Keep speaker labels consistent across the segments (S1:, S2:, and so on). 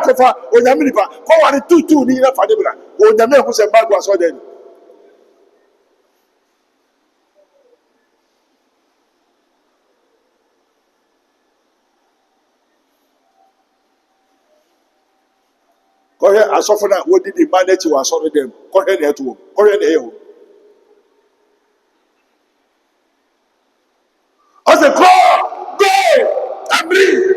S1: kofa onyame nipa ko ware tutu ni na fa de bra onyame ho se bag was order ko he asofo na wodi di manage was order dem ko he na eto ko he na e ho I said, go and breathe.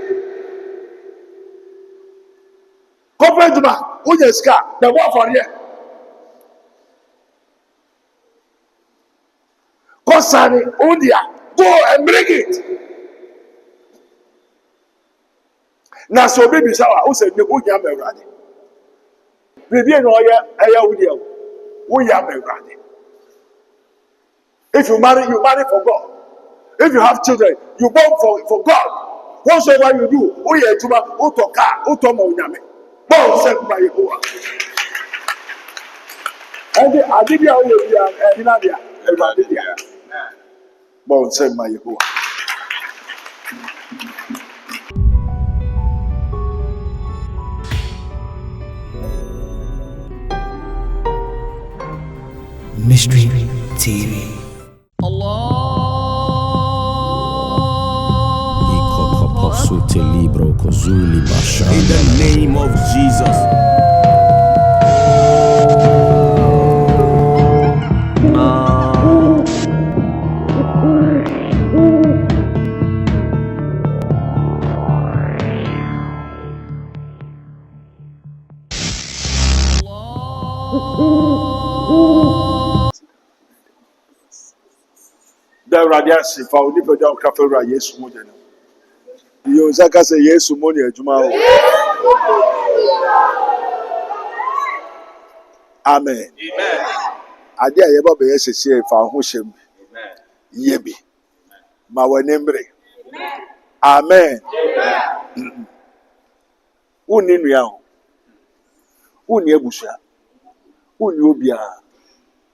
S1: Corporate man, who just got the one for here. Kosani, Udia, go and bring it. Now, so baby, who said, the Udia Meradi? Baby, no, I Udia, Udia Meradi. If you marry for God. If you have children, you born for God. Whatsoever you do, Uya Juma, Utoka, Utoma Unyame. Born sent by Yehovah. And the Adidia Uya, and Inadia, and Adidia. Born sent by Yehovah.
S2: Mystery TV.
S3: Allah.
S4: In the name of Jesus.
S1: The radiance for the people that are yes, more than you. Zaka say yes, money, Juma. Amen. Ade a yeba be yes say fa ho hyem. Yebi. Ma wanembre. Amen. Uni nua. Uni ebusua. Uni obia.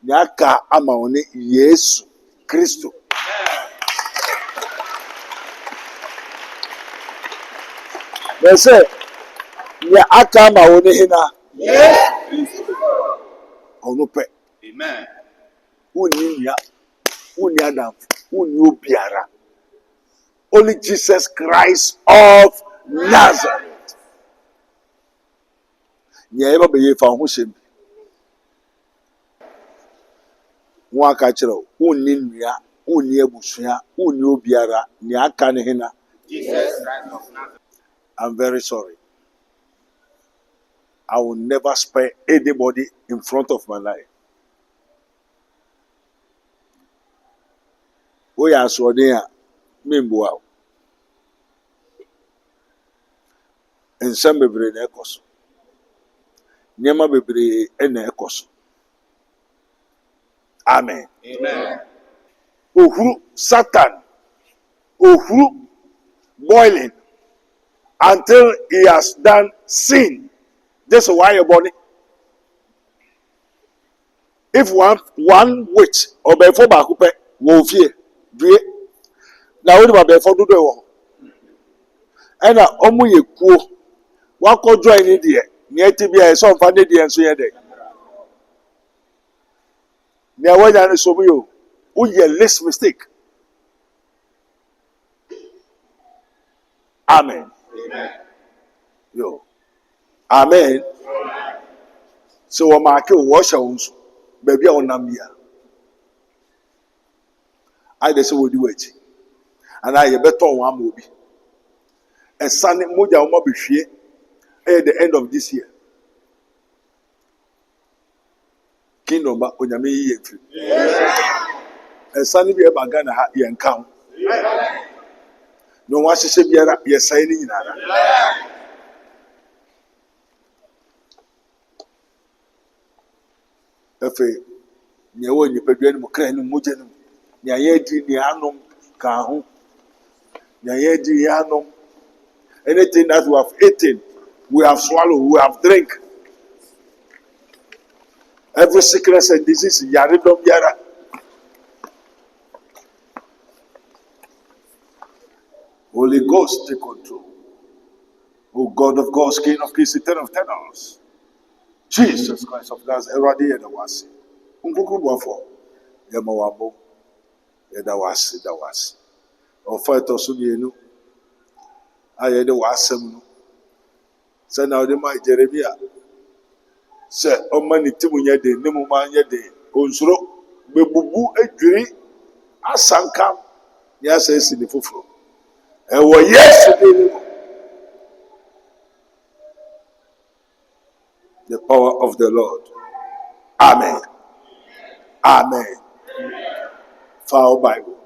S1: Nyaka ama one Yesu Kristo. They say, ya aka ma one hina. Yes. Onupe. Amen. Uni ya. Uni Adam. Uni obiara. Only Jesus Christ of Nazareth. Nya eba be ye fa ho hyem. Nwa ka kire uni nua, uni ebusua, uni obiara, ni aka ne hina. Jesus Christ of Nazareth. I'm very sorry. I will never spare anybody in front of my life. We are so near Mimbuao. And some bebre na ekos. Nyama bebre na ekos. Amen. Amen. Uhuru Satan. Uhuru boiling until he has done sin. This is why you're born. If one witch or before Bakupe will fear, do it. Now, what before do the and a omu ye cool. What could join in there? Near to be a son funded the answer day. Near when I saw you, who ye less mistake. Amen. Amen. Yo. Amen. So I'm a wash ons, baby on Namia. I just would do it. And I better one movie. And Sunday Moja will be here at the end of this year. Kingdom back on your me. And Sunday be a bagana and count. No one should be a signing. Efe nyewe ni pedwe ni mukra ni muje ni nya yedi ni anom ka ho nya yedi anom anything that we have eaten we have swallowed we have drink every sickness and disease yare dom yara Holy Ghost take control O God of gods, King of kings, Eternal of tenors, Jesus Christ of Nazareth, Eradi Yedawasi. Unkuku Wafo, Yamawabo, Yedawasi. Or fight us to you. I had the wasem. Send out the my Jeremiah. Say, O mani Timunya de, Nimumanya de, Unsro, Bebubu, a tree, Asankam, yes, in the Fufu. And what yesterday, the power of the Lord. Amen. Amen. Foul Bible.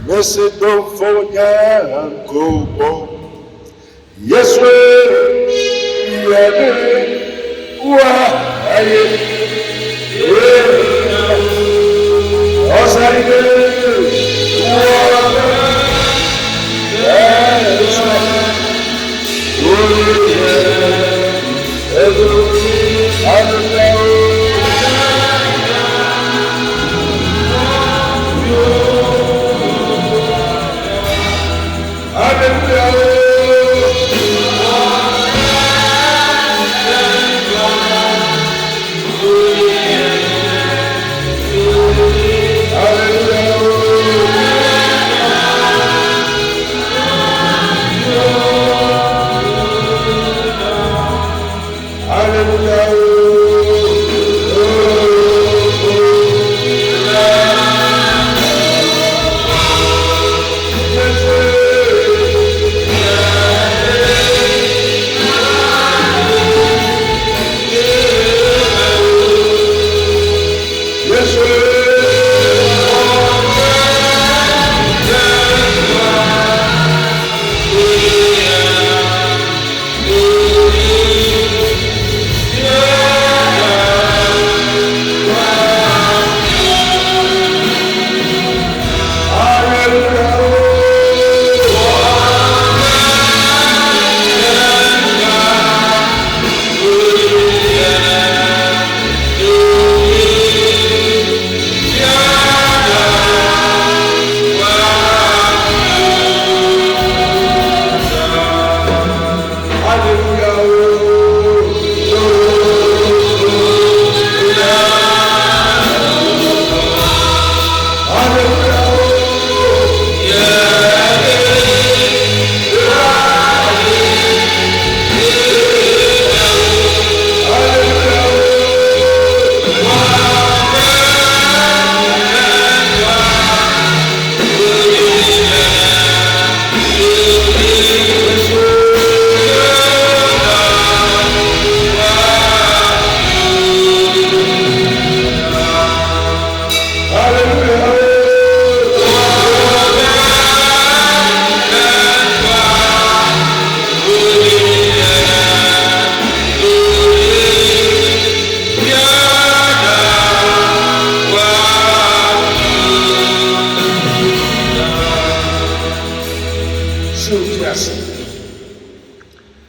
S1: Mercy don't forget and go home. Yes, we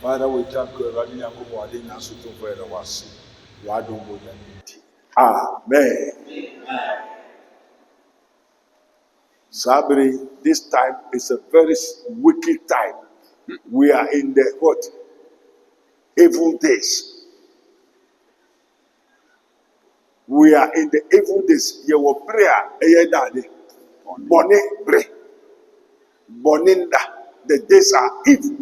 S1: Father, we thank you. Amen. Sabri, this time is a very wicked time. We are in the what? Evil days. We are in the evil days. You will prayer. Bone bre. Boninda. The days are evil.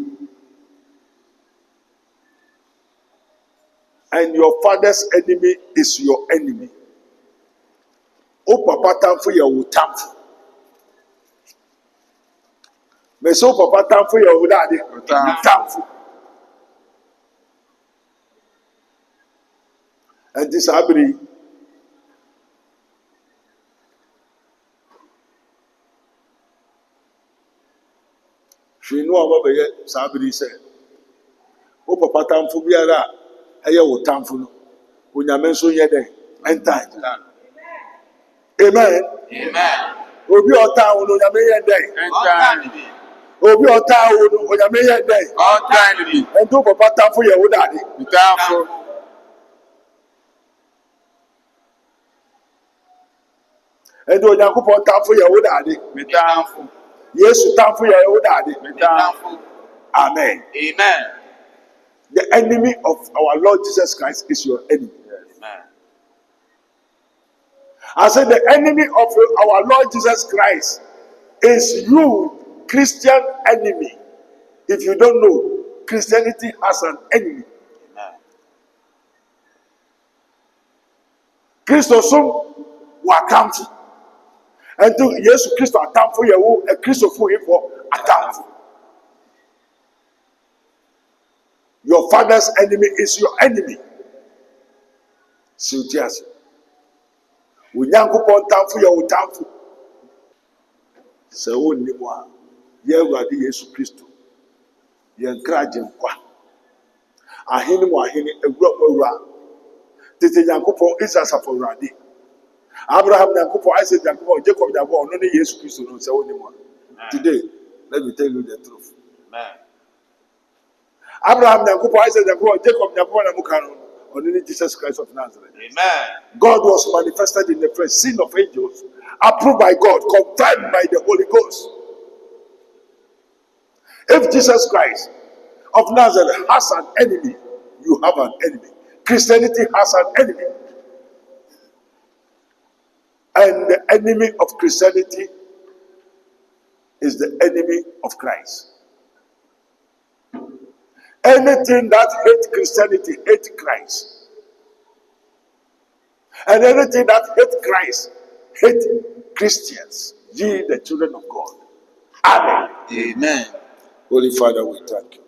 S1: And your father's enemy is your enemy. O papa time for your tamfu. Me so papa time for your daddy. Tamfu. And this abri. She know about the sabri said. O papa tamfu biara. Eye wo tamfu no. Onyame so ye den. Enter. Amen. Amen. Obi ota wo no onyame ye den. Enter. Obi ota wo no onyame ye den. Enter. Ento papa tamfu ye wo dade. Tamfu. Ento Yakupon tamfu ye wo dade. Tamfu. Yesu tamfo ya wo dade.
S3: Metamfo.
S1: Amen.
S3: Amen.
S1: The enemy of our Lord Jesus Christ is your enemy.
S3: Amen.
S1: I said the enemy of our Lord Jesus Christ is you, Christian enemy. If you don't know, Christianity has an enemy.
S3: Amen.
S1: Christos wakamfo. Ento Yesu Christo atamfo ye wo e Christofo ifo atamfo. Your father's enemy is your enemy. Serious. Onyankopon tamfo ye wo tamfo. Se wo ni mo a ye Awurade Yesu Christo. Ye nkraje nkwa. Ahene mo ahene ewura mo ewura. Tete Nyankopon Israel safo Awurade. Abraham Nyankopon, Isaac Nyankopon, Jacob Nyankopon, no Jesus Christ no se wo ni mo. Today, let me tell you the truth.
S3: Amen.
S1: Abraham Nyankopon, Isaac Nyankopon, Jacob Nyankopon na mukano, only Jesus Christ of Nazareth.
S3: Amen.
S1: God was manifested in the flesh, seen of angels, approved by God, confirmed by the Holy Ghost. If Jesus Christ of Nazareth has an enemy, you have an enemy. Christianity has an enemy. And the enemy of Christianity is the enemy of Christ. Anything that hates Christianity hates Christ. And anything that hates Christ hates Christians, ye the children of God. Amen.
S3: Amen.
S1: Holy Father, we thank you.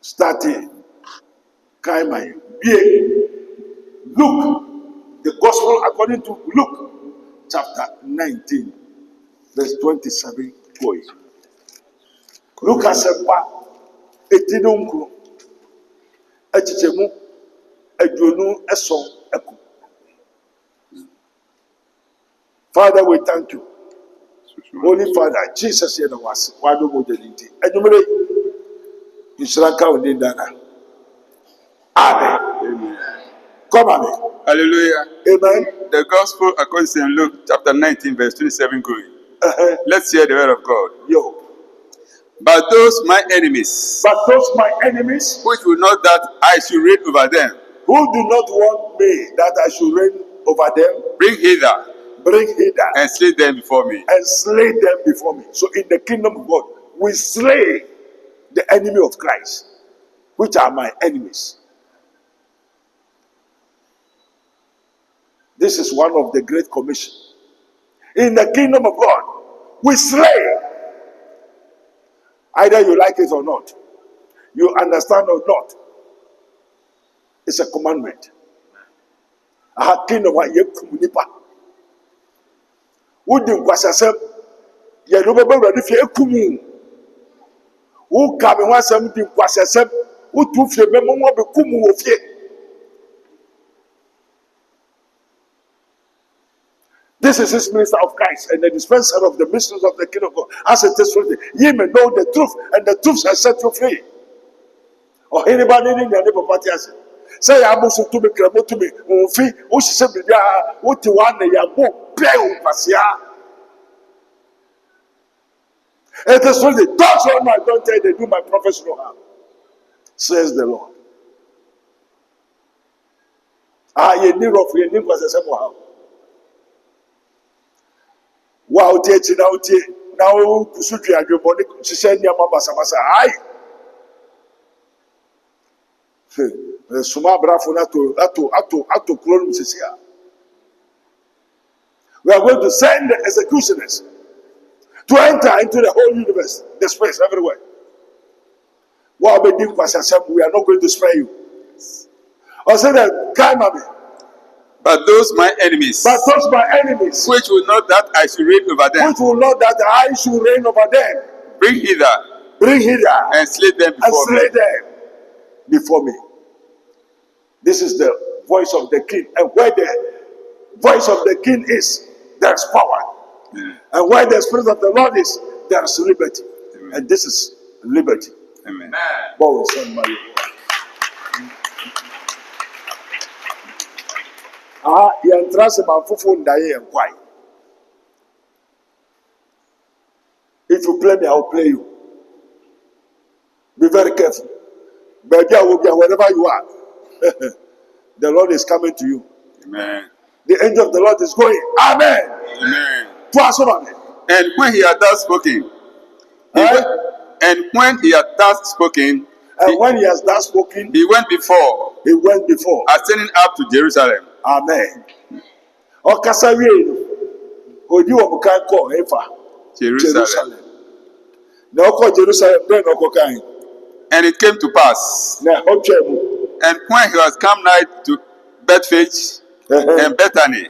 S1: Starting, Kaimai, Luke, the Gospel according to Luke, chapter 19, verse 27 going. Luke has a etidunku, echichemu, edwonu, eson, eku. Father, we thank you. Holy Father, Jesus here was wado modeliti. Ejumere Israka odindana. Amen.
S3: Amen.
S1: Come amen.
S3: Hallelujah.
S1: Amen.
S3: The Gospel according to St. Luke chapter 19 verse 27 going. Let's hear the word of God.
S1: Yo.
S3: But those my enemies,
S1: But those my enemies
S3: which will not that I should reign over them,
S1: who do not want me that I should reign over them,
S3: bring hither
S1: bring hither
S3: and slay them before me.
S1: and slay them before me. So in the kingdom of God, we slay the enemy of Christ, which are my enemies. This is one of the great commissions. In the kingdom of God, we slay. Either you like it or not, you understand or not. It's a commandment. Aha kingdom wa yekum nipa. Wodi nkwasasem ye no baba wurade fie ekumu. Wo ka me wasem di nkwasasem, wo tu fie memo mo be kumu wo fie. This is his minister of Christ and the dispenser of the mysteries of the kingdom of God. As it is written, ye may know the truth, and the truth shall set you free. Or anybody in the neighbor party has say, I must to be cremo to me, fee, who she said, what you want, they are more pale, Pasia. It is written, touch all my don't tell they do my prophets no harm, says the Lord. Ye need of your name was a same. Wow, teach now to suit your body, she said, Yamabasa, aye. Suma brafo ato clone here. We are going to send the executioners to enter into the whole universe, the space everywhere. We are not going to spare you. I said that, Kaimami.
S3: But those my enemies,
S1: which
S3: will not that I should reign over them, bring hither, and slay them
S1: before me. This is the voice of the king, and where the voice of the king is, there's power. And where the spirit of the Lord is, there's liberty. Amen. And this is liberty.
S3: Amen.
S1: If you play me, I will play you. Be very careful. Baby, I will be wherever you are. The Lord is coming to you.
S3: Amen.
S1: The angel of the Lord is going. Amen.
S3: Amen.
S1: Amen.
S3: And when he had thus spoken,
S1: Eh?
S3: and when he had thus spoken,
S1: And when he has done spoken,
S3: he went before,
S1: he went before.
S3: ascending up to Jerusalem.
S1: Amen. Okasa wie odi wo bukan ko efa
S3: Jerusalem.
S1: Na oko Jerusalem then oko kan.
S3: And it came to pass,
S1: Na otwemu.
S3: and when he was come nigh to Bethphage and Bethany,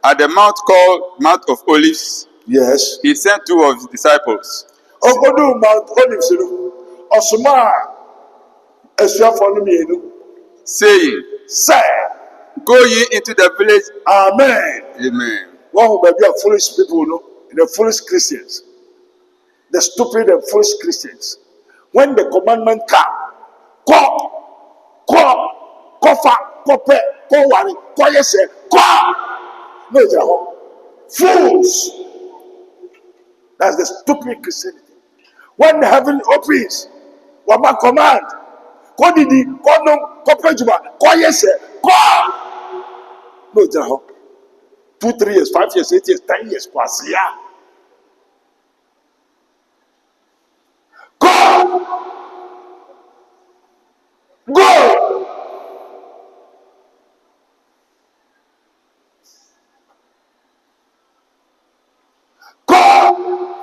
S3: at the mount called Mount of Olives,
S1: Yes.
S3: he sent two of his disciples,
S1: Okodu Mount Olives no. Osuma esuafo no mienu.
S3: saying,
S1: Say,
S3: go ye into the village.
S1: amen.
S3: Amen.
S1: One who may be a foolish people, no, the foolish Christians, the stupid and foolish Christians. When the commandment come, no, it's a home. Fools. That's the stupid Christianity. When the heaven opens, what my command? Go didi, go no, go prejuma, go yes, go. No, it's a home. 2, 3 years, 5 years, 8 years, 10 years, plus, yeah. Go! Go! Go!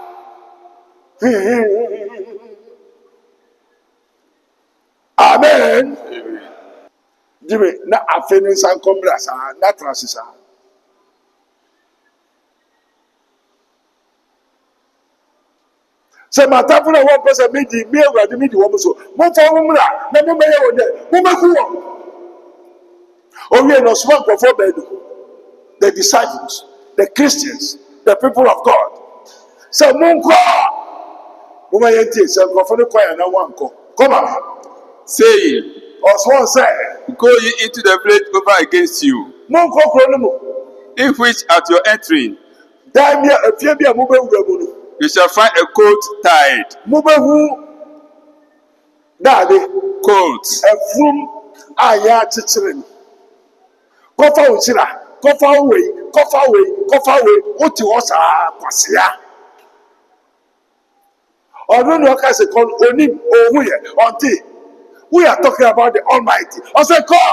S1: Amen. Jimmy, na afeni san kombra sa na transisa. Se mata funa one person meji me awurade meji wo so. Mo fo mo mra na mo meye wo de. Mo meku wo. Owie no so nkofo bedu. The disciples, the Christians, the people of God. So mo nko. Mo meye tie se nkofo ne kwaya na wanko. Come on.
S3: Saying,
S1: Oswon say,
S3: go ye into the village over against you,
S1: mo nko kro no mo.
S3: in which at your entering
S1: Dan bia afie bia mo be wura mu no.
S3: you shall find a coat tied,
S1: Mo be hu daade
S3: colt,
S1: efum aya chichire no. Kofa uchira, kofa we, oti ho saa kwasea. Ọdún ni ọkà ṣe kan oní ohun yẹ ọtí. We are talking about the Almighty. Ọsẹ kọ́.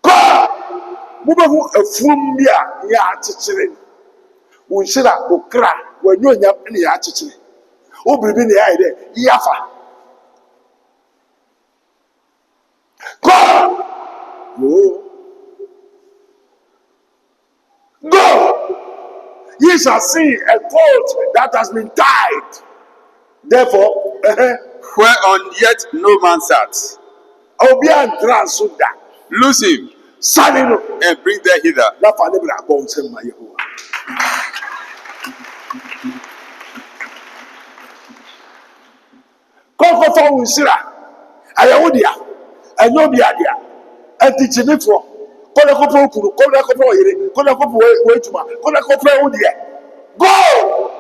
S1: Kọ́. Mo bẹ hu efum bi a yẹ akyekyere. Nhyira okra w'anyi onyam ne yẹ akyekyere. Obiribi na yẹ ayẹ dẹ yafa. Kọ́. Go. Ye shall see a colt that has been tied. Therefore,
S3: whereon yet no man sat.
S1: Obi antra so da.
S3: Loose him
S1: Sani no.
S3: and bring them hither.
S1: Na fa ne bra go nsem ma Yehowa. Koko fa unsira. Ayawo dia. Anyo bi adia. Antichimifo. Kona kopo okuru, kona kopo oyire, kona kopo wetuma, kona kopo ewudie. Go!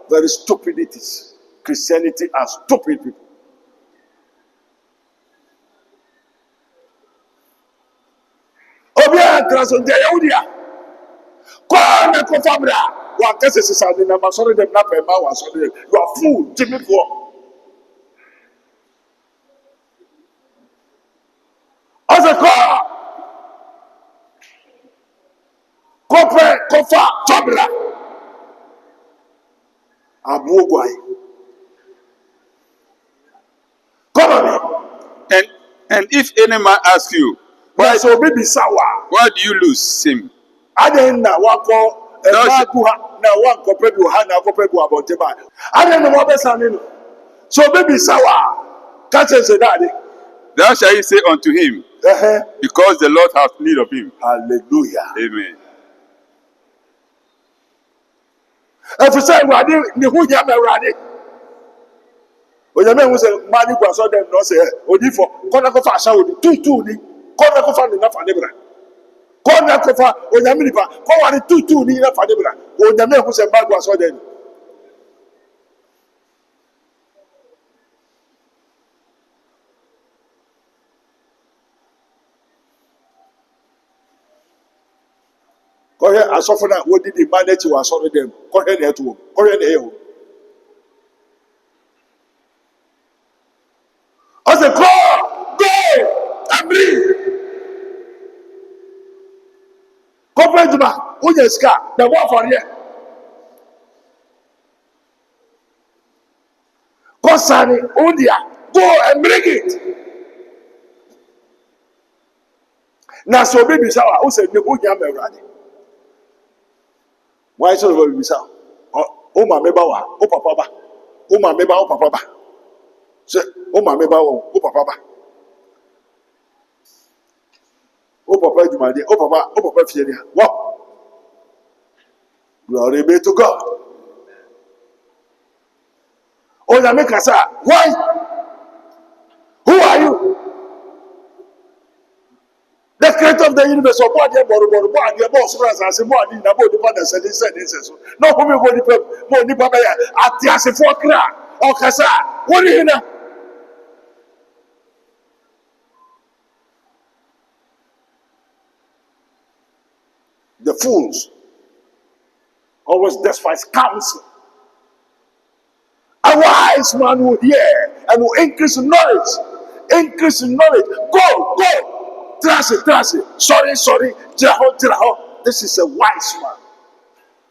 S1: Very stupidities. Christianity are stupid people. Obi a transonde yewudia. Kona kopo bra. Wa kase sisade na masori dem na pema wa so dem. You are fool, timifo. Azako. Kofa fabra. Abuogwai. Come on.
S3: And if any man ask you,
S1: Why so baby sawa?
S3: why do you lose him?
S1: Aden na wako ebakuha na wanko pebi hana ko pebi abonteba. Aden no be sane no. So baby sawa. Catch say daddy.
S3: Thou shalt ye say unto him, because the Lord hath need of him.
S1: Hallelujah.
S3: Amen.
S1: If you say Radi, the who yam Radi. When your man was a money was on them, no say, Odifo, Konako Fasha would 2 ni, Konako found enough and never. Kɔ na kɔfa onyame nipa kɔ ware tutu ni na fa de bra onyame ehu sɛ bag was ɔdɛ kɔhɛ asɔfo na wodi di ma n'akyi wɔ asɔre dɛm kɔhɛ na ɛto wɔm kɔhɛ na ɛyɛ wɔm ɔsɛ kɔ go amiri kɔfɛ adwuma wonyɛ sika na ɛbɔ afɔreɛ kɔsane ondia go and bring it na sɛ obi bisa wa wosɛ ne wonya ma awurade why sɛ obi bisa o maame ba wa o papa ba o maame ba o papa ba sɛ o maame ba wa o papa ba o papa adwumadeɛ o papa fie deɛ wow glory be to God onyame kasa why who are you the creator of the universe of body bɔrɔbɔrɔ bɔ adeɛ bɔ ɔsoro asase bɔ adi na bɔ nipa na sɛ ne nsɛ so na ɔkɔmi bɔ nipa bɛyɛ ate asefoɔ kra ɔkasa wɔne hina the fools always despise counsel. A wise man will hear and will increase in knowledge. Increase in knowledge. Go. Trust it. Sorry. Jiraho. This is a wise man.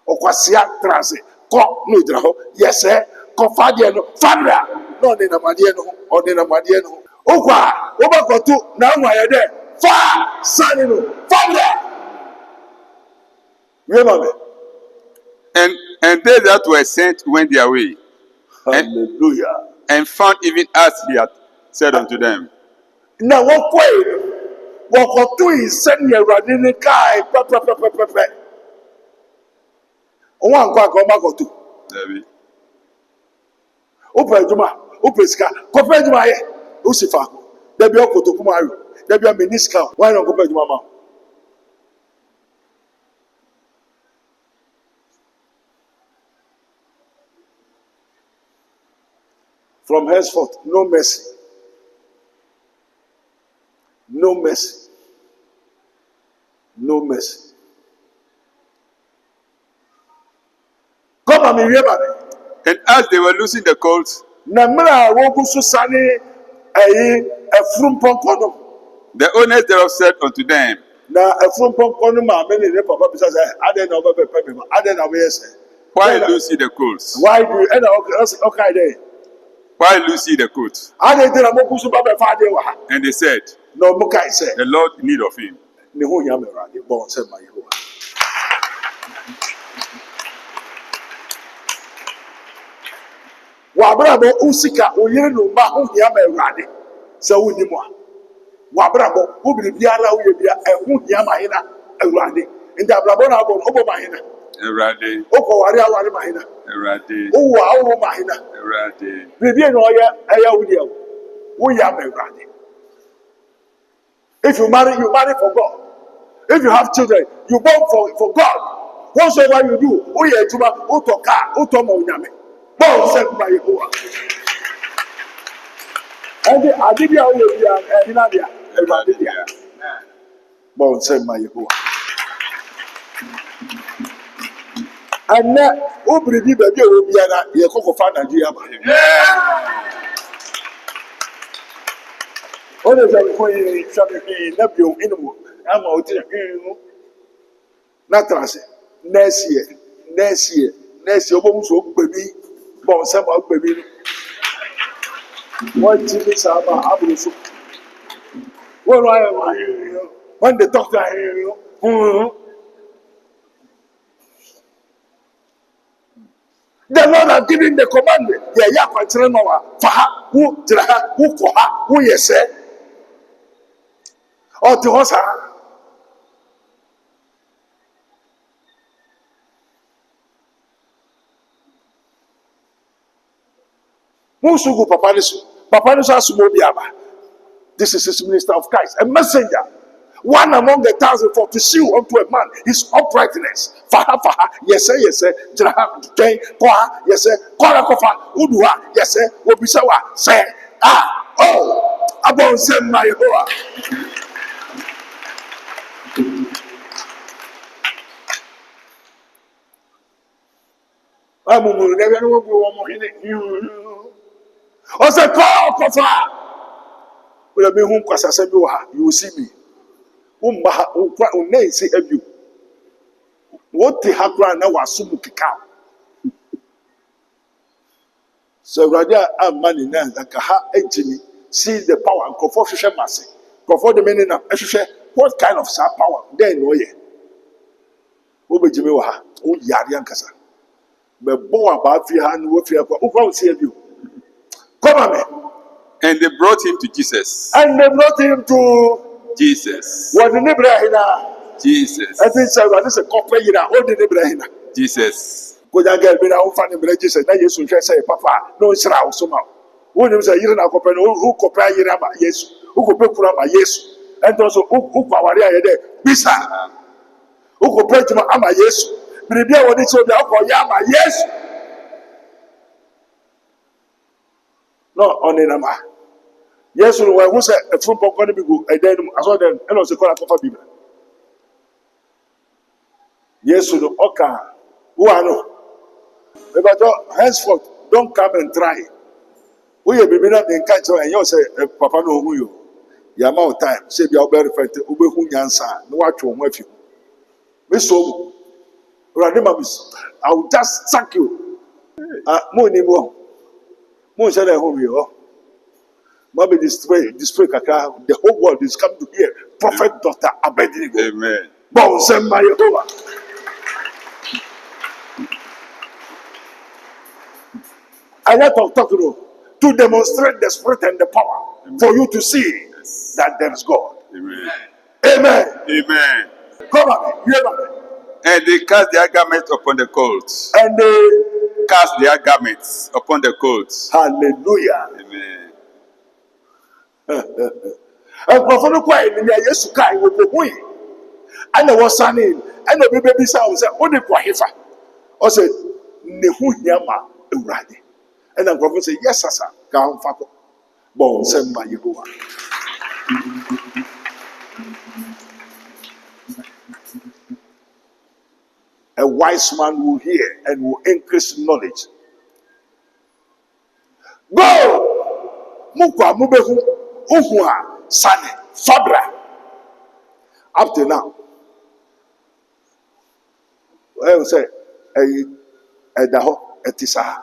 S1: Okwasia trust it. Go no jiraho. Yes, sir. Go fadia no. Fabra. No nina madieno. Okwa. Oba kotu. Na mwayede. Fa. Sanino. Fabra. Remember me.
S3: And they that were sent went their way.
S1: Hallelujah.
S3: And found even as he had said unto them.
S1: Now what way send your running guy? One go to. Open Juma, open Ska, Copper Juma, Lucifer, there be a to Kumaru, there be a minisca, why not Copper Juma? From henceforth, no mercy. No mercy. No mercy. Come and remember.
S3: And as they were loosing the colts,
S1: The
S3: owners thereof said unto them, why loose ye the colts?
S1: Why do you okay there?
S3: Why loose ye the colts? And they said,
S1: No, Mukai said,
S3: the Lord in need of him.
S1: Wabrabo usika oyenu ma hu hia ma awurade sɛ wonni mu a wabrabo obi biara wo bia ɛhu hia ma hena awurade nti abrabo na abɔ obo ma hena
S3: Awurade,
S1: okɔware aware ma hena
S3: Awurade,
S1: owo awo ma hena
S3: Awurade.
S1: biribi na ɔyɛ ɛyɛ wo deɛ wo hia ma awurade. If you marry for God. If you have children, you born for God. Whatsoever you do, o yɛ adwuma o tɔ kaa o tɔ ma onyame bɔɔl sɛ kuma yehowa ɛdi adi bi a o yɛ bia ɛhina bia awurade bia bɔɔl sɛ kuma yehowa ɛnɛ o biribi baabi a o biara yɛ kɔkɔ fa Nigeria ba o de sɛ ko yi sɛ na bi o inu ama o ti sɛ na trase next year o bɔ muso o gbɛbi. Bon, some of baby. What Jimmy Sama Abuso? What I am when the doctor hear you. The Lord has given the commandment. Yeah, Faha, who Draha, who Koha, who yes, sir. Or to Hosa. Musugu Papa Nisu asumo biaba. This is his minister of Christ, a messenger. One among 1,000 for to shew unto a man his uprightness. Faha, yes, sir, yes, sir. Jaha, Jay, Koa, yes, sir. Kora Kofa, Udua, yes, sir. Wobisawa, say, about send my hoa. I'm never know one in it. I said, Kora Kofa. Will I be home because I said, you will see me. Name say you. What the hakra na wasumu kika. So rather a man in that ha engine see the power and comfort share massy. Comfort the meaning of what kind of star power? Then no ye. Obe Jimmy wa o yari ankasa. Me bo about 300 wo fear ko o see you. Come on me.
S3: And they brought him to Jesus.
S1: And they brought him to
S3: Jesus.
S1: what the Nebrahina.
S3: Jesus.
S1: I think so. This is a couple years old in Nebrahina.
S3: Jesus.
S1: Go down get me now fan in Jesus. Now Jesus will say, Papa, no sra so ma. Who knows a year na couple who compare year about yes, who compare Kurama yes, and also who power there. Bisa. Who compare to my ama yes. Bribia what it's so the yama yes. No, on the nama. Yes, who say a full popcorn be good, and then I saw them, and also call a coffee bible. Yes, no, okay. Who I know. But henceforth, don't come and try. We have been in catch and you say, Papa, no, who you? The amount of time, say, you are very friend, Ube Hunyansa, no watch you with you. Miss So, Radimamis, I will just sack you. Money more. More said, I home you. Maybe display, the whole world is come to hear Prophet Dr. Abednego.
S3: Amen.
S1: Bon, send my Yehovah. I let to talk to demonstrate the spirit and the power. Amen. For you to see that there is God.
S3: Amen.
S1: Amen.
S3: Amen.
S1: Come on, hear me.
S3: And they cast their garments upon the colt.
S1: And they
S3: Cast their garments upon the colt.
S1: hallelujah.
S3: Amen.
S1: And for the quiet in the yes, Kai will be win. And I was signing, and the baby sound said, what the Kwahifa? Or said, Nehu Yama, Uradi. And the prophet said, yes, sir, Kam Fako. Bon, send my Yehovah. A wise man will hear and will increase knowledge. Go! Mukwa mubehu uhua sane fabra. Up to now. I will say, a daho etisa.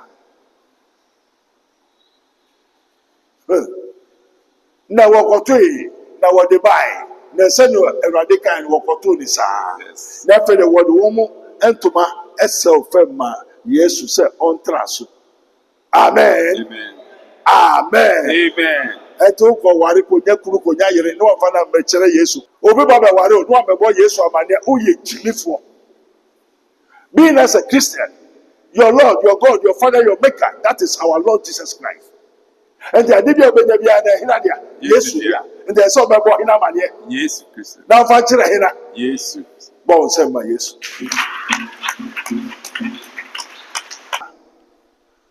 S1: Na wakotwe na wadebai na senu eradika and wakoto ni sa. Na fe the word woman entoma esel fema Yesu se ontraso. Amen.
S3: Amen.
S1: Amen.
S3: Amen.
S1: Eto ko ware ko nyakuru ko nyayere no fa na mechere Yesu. Obi baba ware o no amebo Yesu amane o ye jimifo. Being as a Christian, your Lord, your God, your Father, your Maker, that is our Lord Jesus Christ. And the idea of the Yesu ya. And there's so many more in our money.
S3: Yes, Christ.
S1: Now, Father,
S3: Yes.
S1: bon, send my Yesu.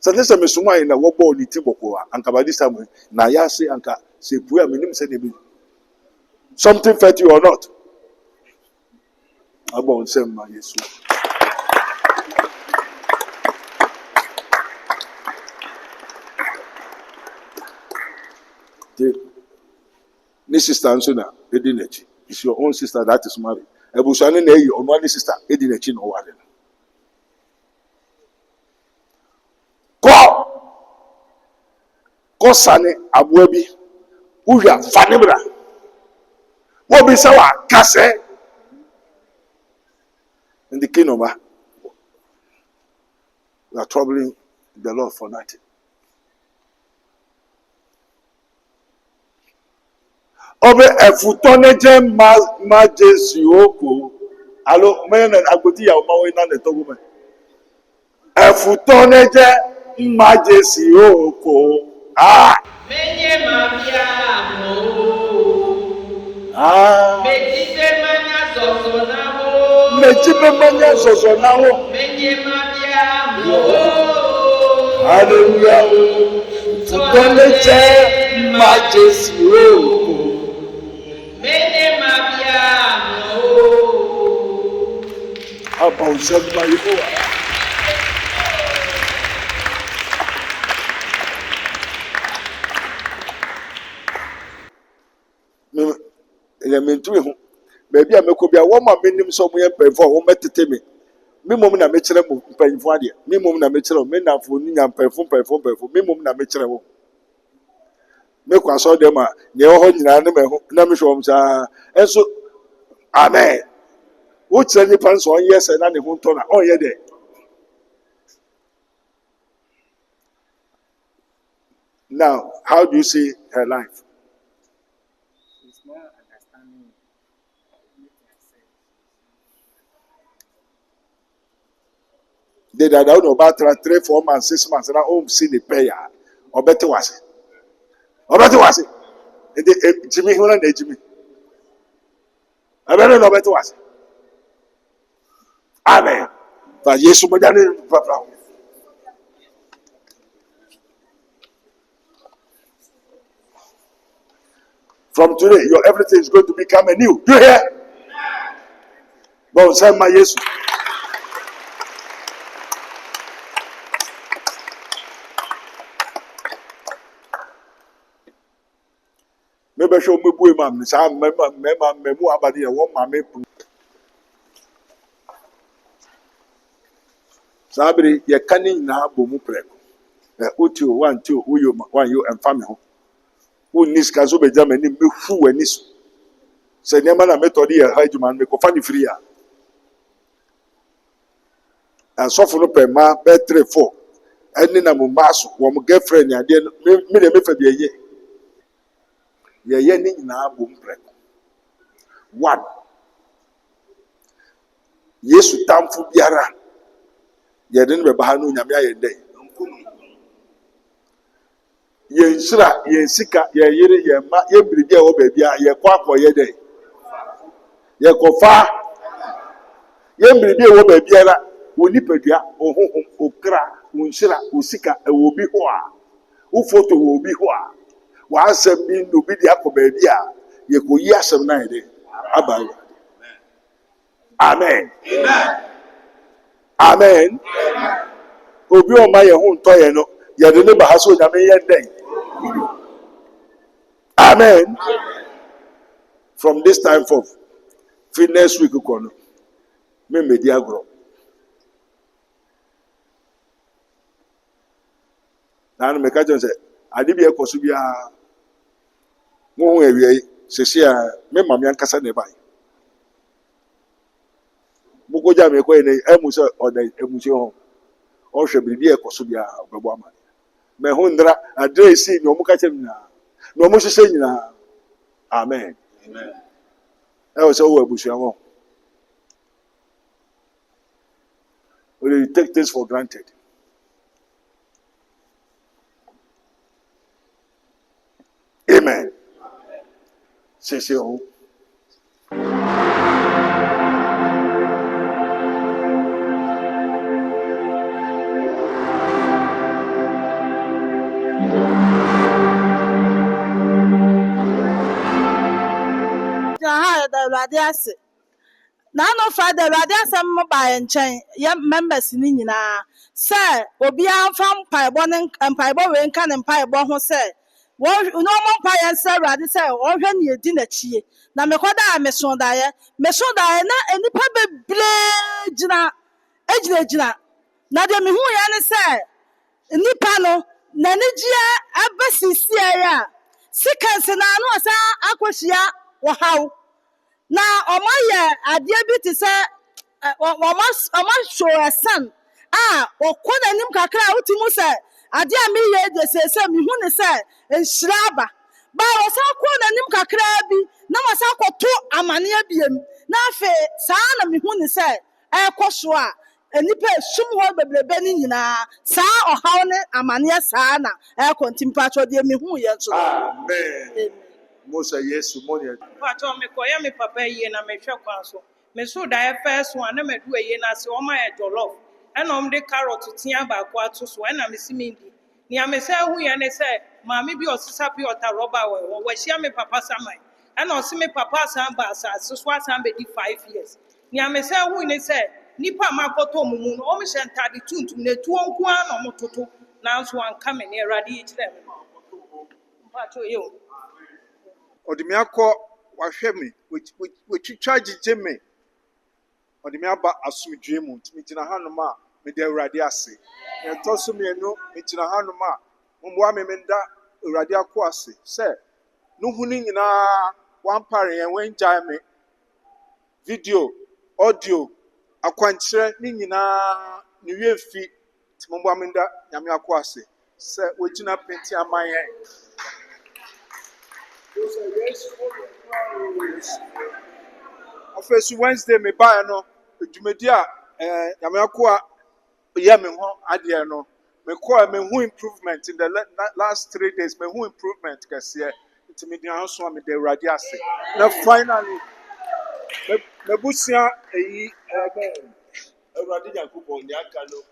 S1: So this is Missuma in a wobo ni Tibokoa, and Kabadista, Nayasi, and Ka, say, Pua, Minim said, something fed you or not. I won't send my Yesu. This sister Ansuna, Edinechi. It's your own sister that is married. Ebushani ne your only sister, Edinechi no one. Go sane abwebi. Uya fanibra. Wobi sawa kase. In the kingdom, we are troubling the Lord for nothing. Obe efutoneje majesi oko alo mena agboti ya omawe na le togo me efutoneje majesi oko menye mafia mo Ah.
S5: Mejibe manya zozo na wo. Menye mabia mo.
S1: Hallelujah. Tukoleche majesty.
S5: Menye mabia mo.
S1: About somebody. Elementary ho. Baby, I make a woman minimum somewhere before home at me. Me mom na me kyerɛ mo mpanyinfo adeɛ me mom na me kyerɛ me nafo ni nya mpanyinfo me mom na me kyerɛ mo me kwa so dem a ne ho nyina ne me ho na me hwɛ om saa enso amen wo kyerɛ nipa nso ɔnyɛ sɛ na ne ho ntɔ na ɔnyɛ dɛ now how do you see her life?
S6: She's more understanding.
S1: They that don't know about 3-4 months 6 months na home see the pay ya ɔbɛte wase ede Jimmy ho na Jimmy abɛne na ɔbɛte wase amen fa Yesu mo dane papa. From today, your everything is going to become a new. Do you hear? Bon, send my Jesus. Maybe show me boy, ma'am. Some memu abadi ya one mame. Sabri, ye canning na bomu preko. Utu 1 2 uyo 1 you and family. Who nis kazo be jamani me fu enisu. Se nema na metodi ya hajuman me ko fani free ya. And so for no per ma be 3-4. Eni na mo maso wo mo girlfriend ya de me de me fa bi ye. Ye ni nyina bom preko. 1. Yesu tamfu biara. Ye de be ba ha no nyame aye den. Ye nsira, ye sika, ye yire, ye ma, ye biribi a wo baabi a ye kwa akoye den. Ye kofa. Ye biribi a wo baabi ara, wo nipadua, ohonhom, okra, wo nsira, wo sika, e wo bi ho a. Wo photo wo bi ho a. Wa asem bi no bi di akọ baabi a, ye ko yi asem na ye den. Amen. Amen. Amen. Obi o ma ye ho nto ye no, ye de ne ba ha so nyame ye den. Amen. From this time forth, next week, me media grow. Now, me catch you say, I did be a Kosubia. Mo area, Cecia, me mammy and Casa nearby. Mugoja me go in a Emusa or the Emusio, or shall be a Kosubia of the woman. Me hundra, a day see no Mukachina, no Musina. Amen. Amen. I was over Bushiamo. We take this for granted. Amen. Say so.
S7: Na no father rade asem mo ba nchen ye members ni nyina say obi anfa mpaibo we nka ne mpaibo ho say wo no mo mpaye say rade say o hwe ne edi na chie na mekoda meso dae na enipa bebre gina na de me hu ya ne say nipa no na ne gia abasisi ya sikanse na no asa akohia wo haw na omoye ade bi te se omo show a son okona nim kakra utimu se ade a me ye de se me hu ne se enhiraba ba wo sa kona nim kakra bi na wo sa kwoto amane abiem na afa saa na me hu ne se ekoso a enipa sum ho bebrebe ni nyina saa ohaw ne amane saa na ekontimpa cho de me hu ye nso.
S1: Amen. Musa Yesu Monia.
S5: Pato me koya me papa yie na me hwe kwan so. Me so da first one na me do yie na se o ma e jollof. And de carrot tia ba ko ato so na me si me ndi. Ni ame se hu ye ne se maame bi osisa bi ota rubber we hia me papa samai. And o si me papa san ba asase so asan be di 5 years. Ni ame se hu ne se nipa makoto mumu no o me shentade tuntum ne tuo nko an no mototo na so anka me ne erade yi kire me. Pato yo.
S1: Odimiako wahwɛ me wetwitwa gyegye me ɔde me aba asomdwe mu ntimi gyina hanom a mede awurade ase na ɛtɔ so mmienu megyina hanom a mommoa me menda awurade ako ase sɛ no hu no nyinaa wampare yɛn wangyae me video audio akwankyerɛ ne nyinaa ne wie mfi nti mommoa me nda nyame ako ase sɛ wogyina penti ama yɛn. First Wednesday me buy no dwumadi a nyame akoa ye me ho ade no me call me who improvement in the last 3 days me who improvement kase nti me dia so me de awurade ase na finally me busia eyi awurade yakobon ya aka no